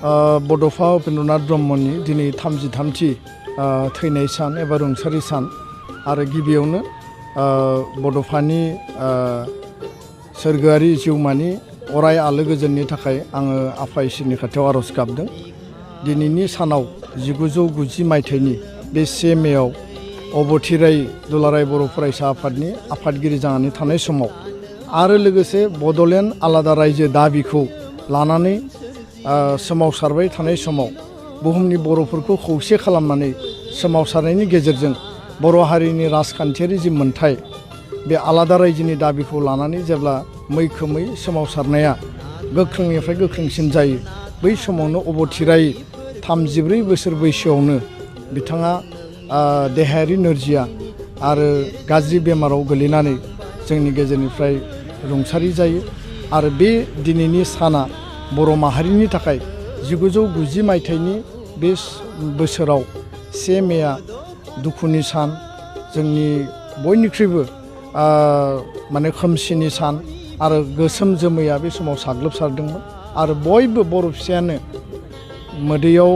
बड'फा उपेन्द्रनाथ ब्रह्मनि दिनै 33थि थैनाय सान एबा रुंसारि सान आरो गिबियावनो बड'फानि सोरगोआरि जिउमानि अराय आलो गोजोननि थाखाय आङो आफा इसोरनि खाथियाव आर'ज गाबदों। दिनैनि सानाव 1990 मायथाइनि बे 1 मेआव अबथिराय दुलाराय बर' फरायसा आफादनि आफादगिरि जानानै थानाय समाव आरो लोगोसे बड'लेण्ड आलादा रायजो दाबिखौ लानानै सोमावसारबाय थानाय समाव बुहुमनि बर'फोरखौ खौसे खालामनानै सोमावसारनायनि गेजेरजों बर' हारिनि राजखान्थियारि जि मोन्थाय बे आलादा रायजोनि दाबिखौ लानानै जेब्ला मैखोमै सोमावसारनाया गोख्रोंनिफ्राय गोख्रोंसिन जायो बै समावनो अबथिराय 34 बोसोर बैसोआवनो बिथाङा देहायारि नोरजिया आरो गाज्रि बेमाराव गोलैनानै जोंनि गेजेरनिफ्राय रुंसारि जायो आरो बे दिनैनि साना बर' माहारिनि थाखाय 1990 मायथाइनि बे बोसोराव 1 मेआ दुखुनि सान जोंनि बयनिख्रुइबो माने खोमसिनि सान आरो गोसोम जोमैया बे समाव साग्लोबसारदोंमोन आरो बयबो बर' फिसायानो मोदैयाव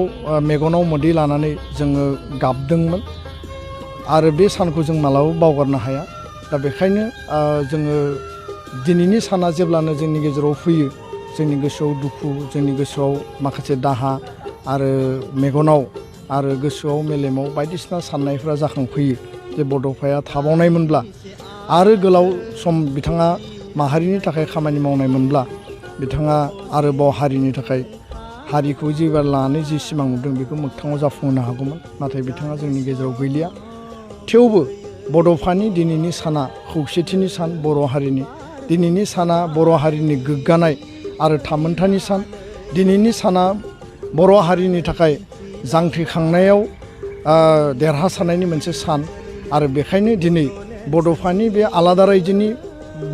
मेगनाव मोदै लानानै जोङो गाबदोंमोन आरो बे सानखौ जों मालाबाबो बावगारनो हाया। दा बेखायनो जोङो दिनैनि साना जेब्लानो जोंनि गेजेराव फैयो जोंनि गोसोआव दुखु जोंनि गोसोआव माखासे दाहा आरो मेगनाव आरो गोसोआव मेलेमाव बायदिसिना साननायफ्रा जाखांफैयो जे बड'फाया थाबावनायमोनब्ला आरो गोलाव सम बिथाङा माहारिनि थाखाय खामानि मावनायमोनब्ला बिथाङा आरोबाव हारिनि थाखाय हारिखौ जेबार लानानै जि सिमां नुदों बेखौ मोगथाङाव जाफुंहोनो हागौमोन। नाथाय बिथाङा जोंनि गेजेराव गैलिया। थेवबो बड'फानि दिनैनि साना खौसेथिनि सान बर' हारिनि दिनैनि साना बर' हारिनि गोग्गानाय आरो थामोन्थानि सान दिनैनि साना बर' हारिनि थाखाय जांख्रिखांनायाव देरहासारनायनि मोनसे सान आरो बेखायनो दिनै बड'फानि बे आलादा रायजोनि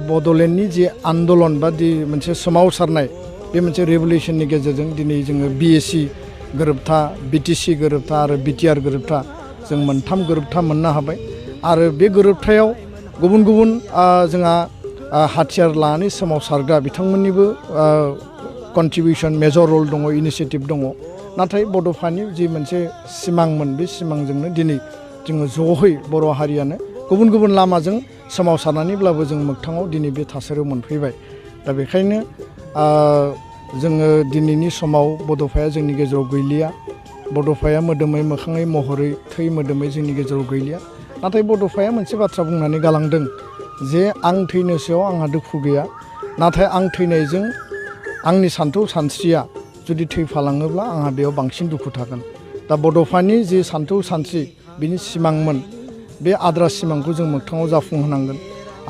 बड'लेण्डनि जि आन्दलन बा मोनसे सोमावसारनाय बे मोनसे रेभलिउसननि गेजेरजों दिनै जोङो बिएसि गोरोबथा बिटिसि गोरोबथा आरो बिटिआर गोरोबथा जों मोनथाम गोरोबथा मोननो हाबाय आरो बे गोरोबथायाव गुबुन गुबुन जोंहा हाथियार लानानै सोमावसारग्रा बिथांमोननिबो कन्ट्रिबिउसन मेजर रल दङ इनिसियेटिभ दङ। नाथाय बड'फानि जि मोनसे सिमांमोन बे सिमांजोंनो दिनै जोङो ज'है बर' हारियानो गुबुन गुबुन लामाजों सोमावसारनानैब्लाबो जों मोगथाङाव दिनै बे थासारियाव मोनफैबाय। दा बेखायनो जोङो दिनैनि समाव बड'फाया जोंनि गेजेराव गैलिया। बड'फाया मोदोमै मोखाङै महरै थै मोदोमै जोंनि गेजेराव गैलिया। नाथाय बड'फाया मोनसे बाथ्रा बुंनानै गालांदों जे आं थैनोसैयाव आंहा दुखु गैया नाथाय आं थैनायजों आंनि सान्थौ सानस्रिया जुदि थैफालाङोब्ला आंहा बेयाव बांसिन दुखु थागोन। दा बड'फानि जि सान्थौ सानस्रि बिनि सिमांमोन बे आद्रा सिमांखौ जों मोगथाङाव जाफुंहोनांगोन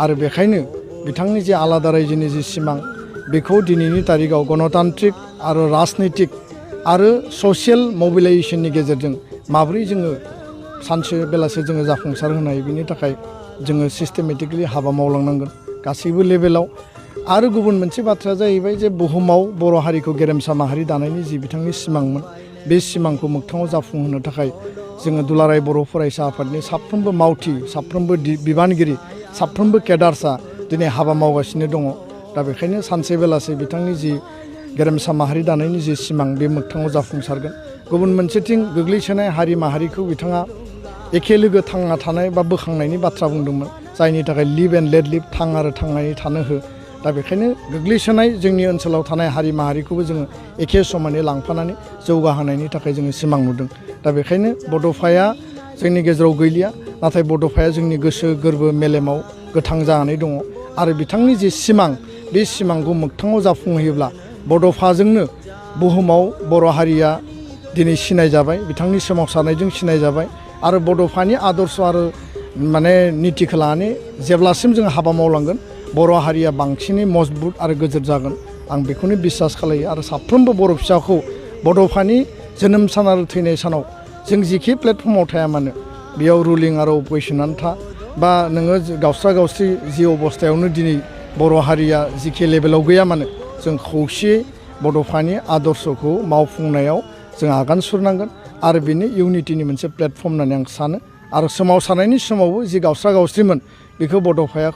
आरो बेखायनो बिथांनि जे आलादा रायजोनि जि सिमां बेखौ दिनैनि तारिखाव गणतान्त्रिक आरो राजनैतिक आरो ससियेल मबिलाइजेसननि गेजेरजों माब्रै जोङो सानसे बेलासे जोङो जाफुंसार होनो हायो बिनि थाखाय जोङो सिस्टेमेटिकलि हाबा मावलांनांगोन गासैबो लेभेलाव। आरो गुबुन मोनसे बाथ्राया जाहैबाय जे बुहुमाव बर' हारिखौ गेरेमसा माहारि दानायनि जि बिथांनि सिमांमोन बे सिमांखौ मोगथाङाव जाफुंहोनो थाखाय जोङो दुलाराय बर' फरायसा आफादनि साफ्रोमबो मावथि साफ्रोमबो बिबानगिरि साफ्रोमबो केडार्सआ दिनै हाबा मावगासिनो दङ। दा बेखायनो सानसे बेलासे बिथांनि जि गेरेमसा माहारि दानायनि जि सिमां बे मोगथाङाव जाफुंसारगोन। गुबुन मोनसेथिं गोग्लैसोनाय हारि माहारिखौ बिथाङा एखे लोगो थांना थानाय बा बोखांनायनि बाथ्रा बुंदोंमोन जायनि थाखाय लिभ एन्ड लेट लिभ थां आरो थांनानै थानो हो। दा बेखायनो गोग्लैसोनाय जोंनि ओनसोलाव थानाय हारि माहारिखौबो जोङो एखे समानै लांफानानै जौगाहोनायनि थाखाय जोङो सिमां नुदों। दा बेखायनो बड'फाया जोंनि गेजेराव गैलिया नाथाय बड'फाया जोंनि गोसो गोरबो मेलेमाव गोथां जानानै दङ आरो बिथांनि जि सिमां बे सिमांखौ मोगथाङाव जाफुंहोयोब्ला बड'फाजोंनो बुहुमाव बर' हारिया दिनै सिनायजाबाय बिथांनि सोमावसारनायजों सिनायजाबाय आरो बड'फानि आदर्श आरो माने नितिखौ लानानै जेब्लासिम जों हाबा मावलांगोन बर' हारिया बांसिनै मजबुत आरो गोजोर जागोन आं बेखौनो बिसास खालायो। आरो साफ्रोमबो बर' फिसाखौ बड'फानि जोनोम सान आरो थैनाय सानाव जों जिखि प्लेटफर्माव थाया मानो बेयाव रुलिं आरो अपोजिसनानो था बा नोङो गावस्रा गावस्रि जि अबस्थायावनो दिनै बर' हारिया जिखि लेभेलाव गैया मानो जों खौसेयै बड'फानि आदर्शखौ मावफुंनायाव जों आगान सुरनांगोन आरो बेनो इउनिटिनि मोनसे प्लेटफर्म होननानै आं सानो। आरो सोमावसारनायनि समावबो जि गावस्रा गावस्रिमोन बेखौ बड'फाया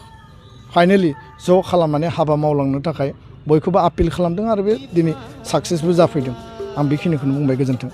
फाइनेलि ज' खालामनानै हाबा मावलांनो थाखाय बयखौबो आपिल खालामदों आरो बे दिनै साक्सेसबो जाफैदों। आं बेखिनिखौनो बुंबाय, गोजोन्थों।